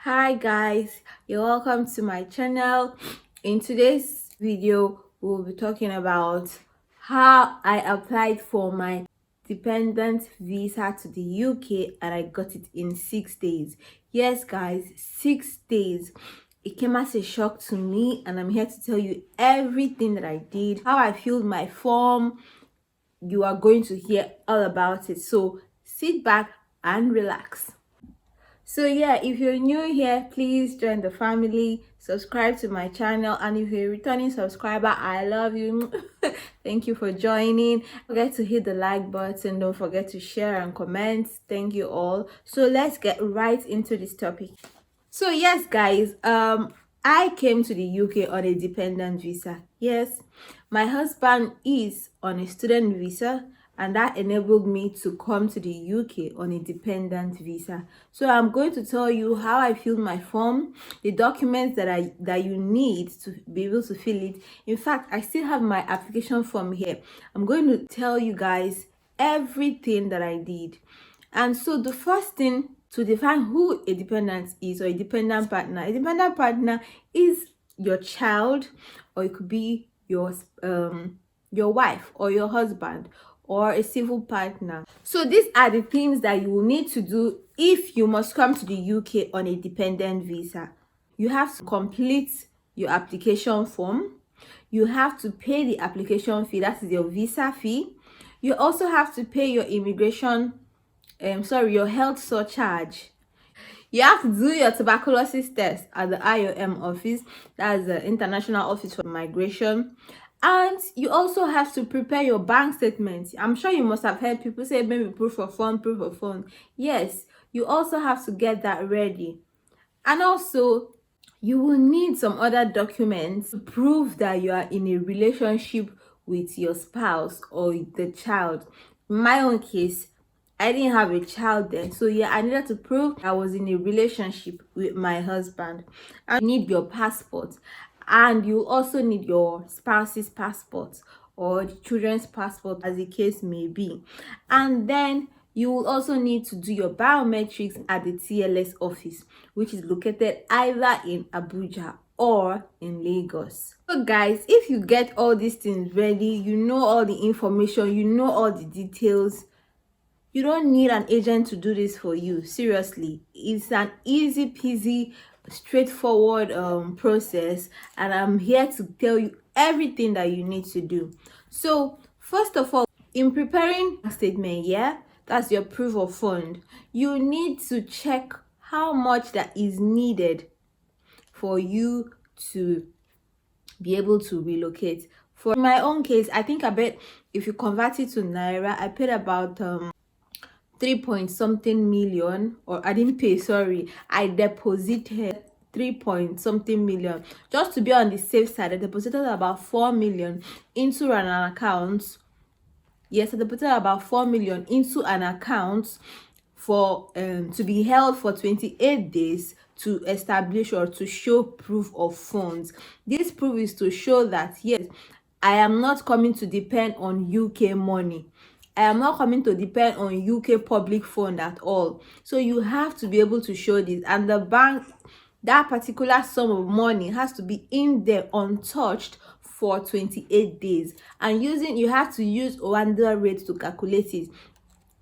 Hi guys, you're welcome to my channel. In today's video we'll be talking about how I applied for my dependent visa to the UK and I got it in 6 days. Yes guys, 6 days. It came as a shock to me and I'm here to tell you everything that I did, how I filled my form. You are going to hear all about it, so sit back and relax. So yeah, if you're new here, please join the family, subscribe to my channel, and if you're a returning subscriber, I love you. Thank you for joining. Don't forget to hit the like button, don't forget to share and comment. Thank you all. So let's get right into this topic. So yes guys, I came to the UK on a dependent visa. Yes, my husband is on a student visa and that enabled me to come to the UK on a dependent visa. So I'm going to tell you how I filled my form, the documents that you need to be able to fill it. In fact, I still have my application form here. I'm going to tell you guys everything that I did. And so the first thing to define who a dependent is, or a dependent partner is your child, or it could be your wife or your husband or a civil partner. So these are the things that you will need to do if you must come to the UK on a dependent visa. You have to complete your application form. You have to pay the application fee, that is your visa fee. You also have to pay your your health surcharge. You have to do your tuberculosis test at the IOM office, that's the International Office for Migration. And you also have to prepare your bank statement. I'm sure you must have heard people say maybe proof of fund. Yes, you also have to get that ready. And also, you will need some other documents to prove that you are in a relationship with your spouse or the child. In my own case, I didn't have a child then, so yeah, I needed to prove I was in a relationship with my husband. And you need your passport, and you also need your spouse's passport or the children's passport, as the case may be. And then you will also need to do your biometrics at the TLS office, which is located either in Abuja or in Lagos. So guys, if you get all these things ready, you know all the information, you know all the details, you don't need an agent to do this for you. Seriously, it's an easy peasy, straightforward process, and I'm here to tell you everything that you need to do. So first of all, in preparing a statement, yeah, that's your proof of fund, you need to check how much that is needed for you to be able to relocate. For my own case, I think I bet if you convert it to naira, I paid about 3 point something million, or I didn't pay, sorry, I deposited 3 point something million just to be on the safe side. I deposited about 4 million into an account. Yes, I deposited about 4 million into an account for to be held for 28 days to establish or to show proof of funds. This proof is to show that yes, I am not coming to depend on UK money. I am not coming to depend on UK public fund at all. So you have to be able to show this, and the bank, that particular sum of money has to be in there untouched for 28 days. And you have to use Rwanda rate to calculate it.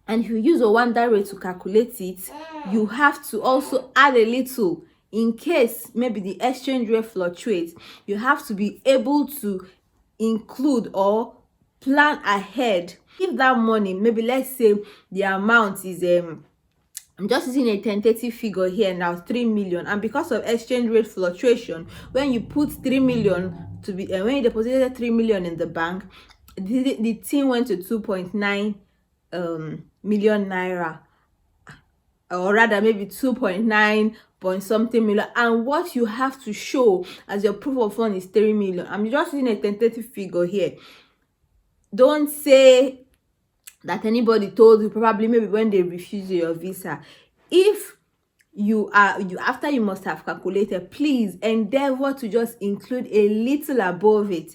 And if you use Rwanda rate to calculate it, you have to also add a little in case maybe the exchange rate fluctuates. You have to be able to include or plan ahead. If that money, maybe let's say the amount is I'm just using a tentative figure here now, 3 million, and because of exchange rate fluctuation, when you put 3 million to be when you deposited 3 million in the bank, the thing went to 2.9 million naira, or rather maybe 2.9 point something million, and what you have to show as your proof of fund is 3 million. I'm just using a tentative figure here. Don't say that anybody told you, probably maybe when they refuse your visa. If you after you must have calculated, please endeavor to just include a little above it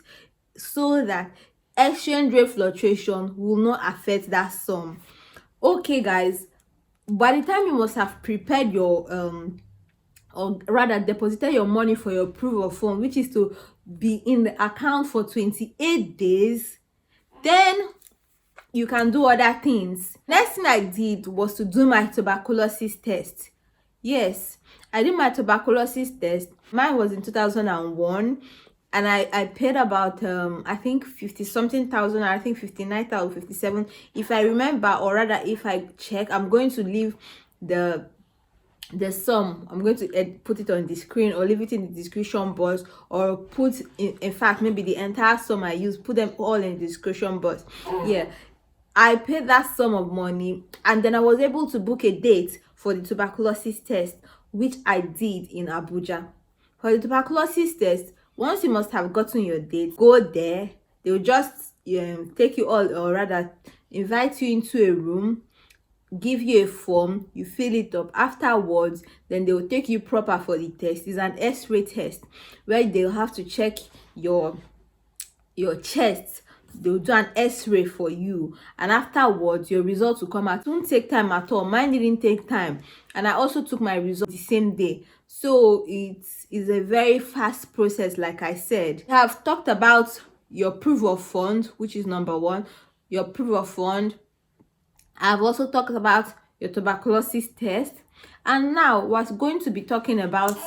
so that exchange rate fluctuation will not affect that sum. Okay guys, by the time you must have prepared your or rather deposited your money for your proof of fund, which is to be in the account for 28 days, then you can do other things. Next thing I did was to do my tuberculosis test. Yes, I did my tuberculosis test. Mine was in 2001, and I paid about I think 50 something thousand, I think 59,000, 57 if I remember, or rather if I check. I'm going to leave the sum. I'm going to put it on the screen, or leave it in the description box, or put in fact maybe the entire sum I use, put them all in the description box. Yeah, I paid that sum of money, and then I was able to book a date for the tuberculosis test, which I did in Abuja. For the tuberculosis test, once you must have gotten your date, go there. They will just take you all, or rather invite you into a room, give you a form, you fill it up. Afterwards, then they will take you proper for the test. It's an x-ray test where they'll have to check your chest. They'll do an x-ray for you, and afterwards your results will come out. It won't take time at all. Mine didn't take time, and I also took my result the same day, so it is a very fast process. Like I said, I have talked about your proof of fund, which is number one, your proof of fund. I've also talked about your tuberculosis test, and now we're going to be talking about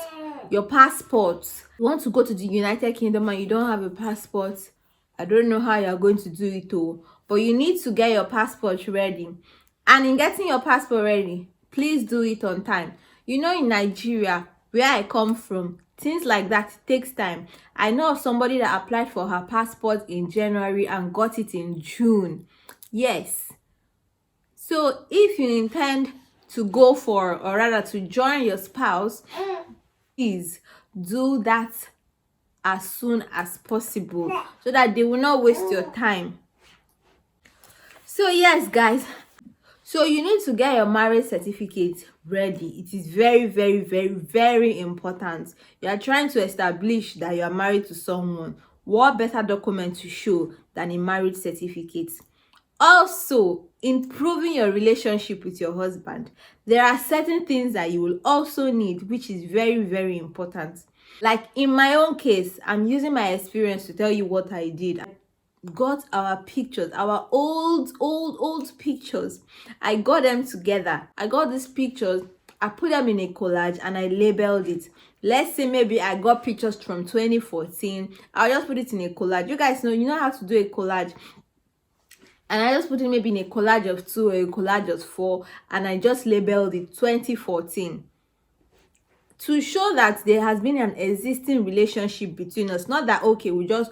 your passports. You want to go to the United Kingdom and you don't have a passport, I don't know how you're going to do it all, but you need to get your passport ready. And in getting your passport ready, please do it on time. You know, in Nigeria, where I come from, things like that takes time. I know of somebody that applied for her passport in January and got it in June. Yes. So if you intend to go for, or rather to join your spouse, please do that as soon as possible, so that they will not waste your time. So yes guys, so you need to get your marriage certificate ready. It is very, very, very, very important. You are trying to establish that you are married to someone. What better document to show than a marriage certificate? Also, in proving your relationship with your husband, there are certain things that you will also need, which is very, very important. Like in my own case, I'm using my experience to tell you what I did. I got our pictures, our old pictures. I got them together. I got these pictures, I put them in a collage, and I labeled it. Let's say maybe I got pictures from 2014. I'll just put it in a collage. You guys know, you know how to do a collage. And I just put it maybe in a collage of 2 or a collage of 4, and I just labeled it 2014. To show that there has been an existing relationship between us, not that okay, we just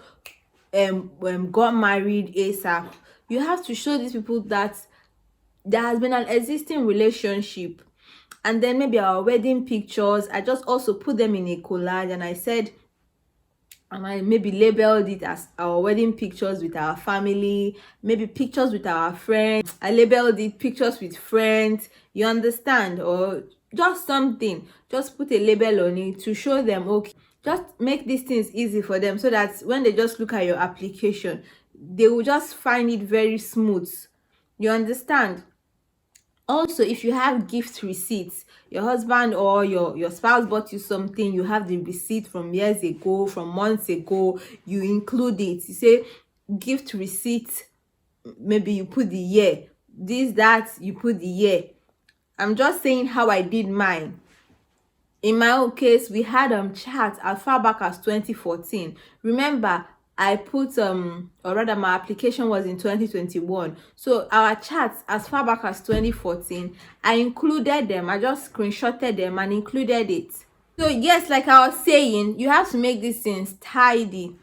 got married ASAP. You have to show these people that there has been an existing relationship. And then maybe our wedding pictures, I just also put them in a collage, and I said, and I maybe labeled it as our wedding pictures with our family, maybe pictures with our friends. I labeled it pictures with friends, you understand? Or just something, just put a label on it to show them, okay, just make these things easy for them, so that when they just look at your application, they will just find it very smooth. You understand? Also, if you have gift receipts, your husband or your spouse bought you something, you have the receipt from years ago, from months ago, you include it. You say gift receipt, maybe you put the year, this, that, you put the year. I'm just saying how I did mine. In my own case, we had chats as far back as 2014. Remember, I put or rather my application was in 2021, so our chats as far back as 2014, I included them. I just screenshotted them and included it. So yes, like I was saying, you have to make these things tidy.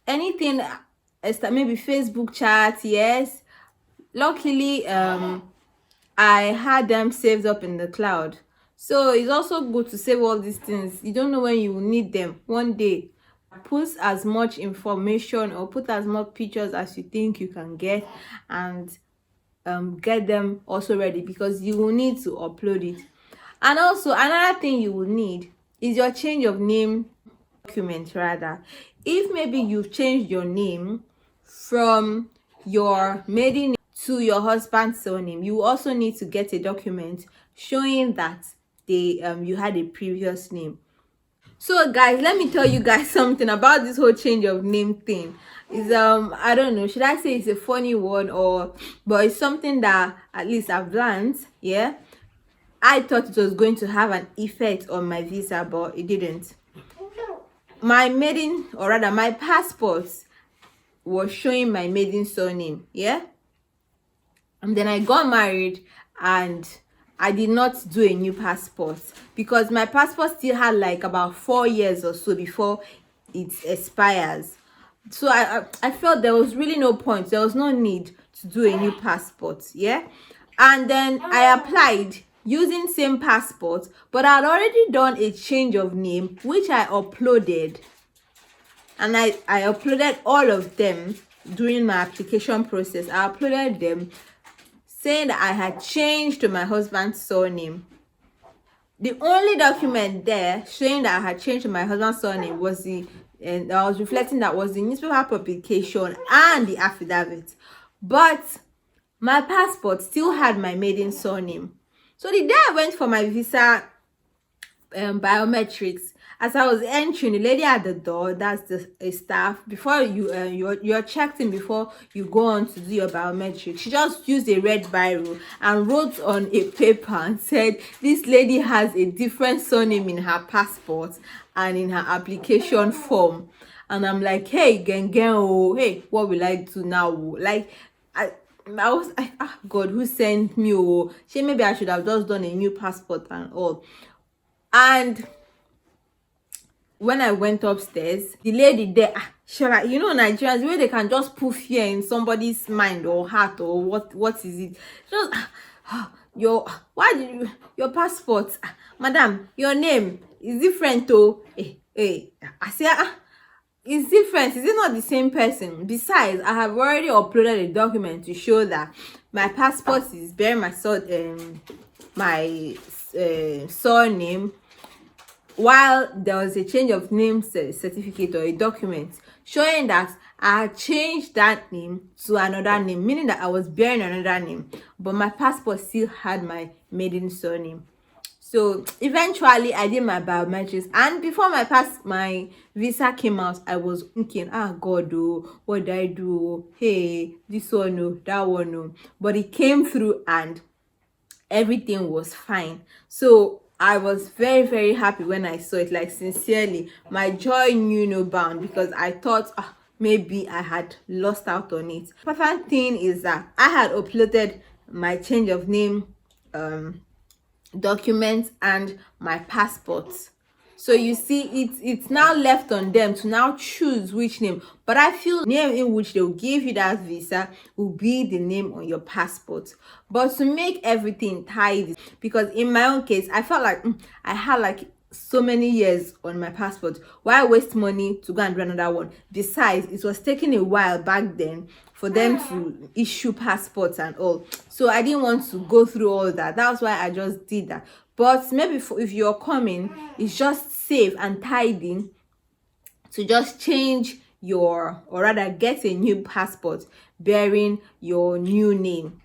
Anything maybe Facebook chat, yes, luckily I had them saved up in the cloud, so it's also good to save all these things. You don't know when you will need them one day. Put as much information or put as much pictures as you think you can get, and get them also ready, because you will need to upload it. And also another thing you will need is your change of name document. Rather, if maybe you've changed your name from your maiden name to your husband's surname, you also need to get a document showing that you had a previous name. So guys, let me tell you guys something about this whole change of name thing. Is I don't know, should I say it's a funny one, or but it's something that at least I've learned. Yeah, I thought it was going to have an effect on my visa, but it didn't. My maiden, or rather my passport, was showing my maiden surname. Yeah, and then I got married and I did not do a new passport because my passport still had like about 4 years or so before it expires. So I felt there was really no point, there was no need to do a new passport. Yeah, and then I applied using same passport, but I had already done a change of name which I uploaded, and I uploaded all of them during my application process. I uploaded them saying that I had changed to my husband's surname. The only document there showing that I had changed to my husband's surname was and I was reflecting that was the newspaper publication and the affidavit. But my passport still had my maiden surname. So the day I went for my visa biometrics, as I was entering, the lady at the door, that's a staff, before you're checked in before you go on to do your biometrics, she just used a red biro and wrote on a paper and said this lady has a different surname in her passport and in her application form. And I'm like, hey, gengen, oh, hey, what will I do now? Like, God, who sent me? Oh, maybe I should have just done a new passport and all. And when I went upstairs, the lady there, she like, you know, Nigerians, the way they can just put fear in somebody's mind or heart, or what is it? Just your passport, madam, your name is different. Oh, I say, it's different. Is it not the same person? Besides, I have already uploaded a document to show that my passport is bearing my surname, while there was a change of name certificate or a document showing that I had changed that name to another name, meaning that I was bearing another name, but my passport still had my maiden surname. So eventually I did my biometrics, and before my visa came out, I was thinking, God, oh, what did I do? Hey, this one, no, that one, no. But it came through and everything was fine. So I was very, very happy when I saw it. Like, sincerely, my joy knew no bound, because I thought maybe I had lost out on it. The important thing is that I had uploaded my change of name documents and my passport. So you see, it's now left on them to now choose which name. But I feel name in which they'll give you that visa will be the name on your passport. But to make everything tidy, because in my own case, I felt like I had like so many years on my passport. Why waste money to go and do another one? Besides, it was taking a while back then for them to issue passports and all. So I didn't want to go through all that. That's why I just did that. But maybe if you're coming, it's just safe and tidy to just change or rather get a new passport bearing your new name.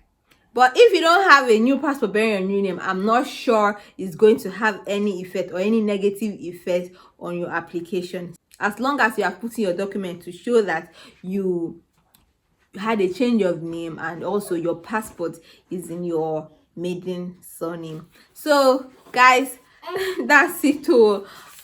But if you don't have a new passport bearing your new name, I'm not sure it's going to have any effect or any negative effect on your application, as long as you are putting your document to show that you had a change of name and also your passport is in your maiden surname. So guys, that's it.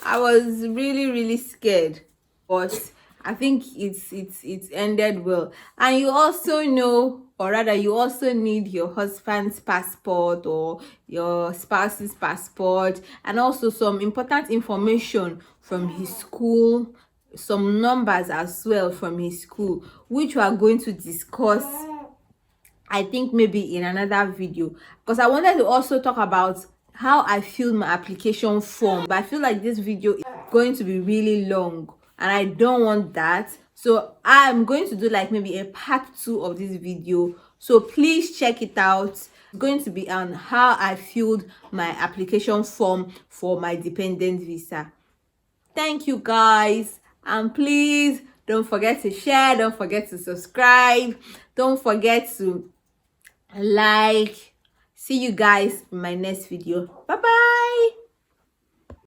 I was really scared, but I think it's ended well. And you also know, or rather you also need your husband's passport or your spouse's passport, and also some important information from his school, some numbers as well from his school, which we are going to discuss, I think, maybe in another video, because I wanted to also talk about how I filled my application form. But I feel like this video is going to be really long and I don't want that. So I'm going to do like maybe a part 2 of this video. So please check it out. It's going to be on how I filled my application form for my dependent visa. Thank you guys, and please don't forget to share, don't forget to subscribe, don't forget to like, See you guys in my next video. Bye bye.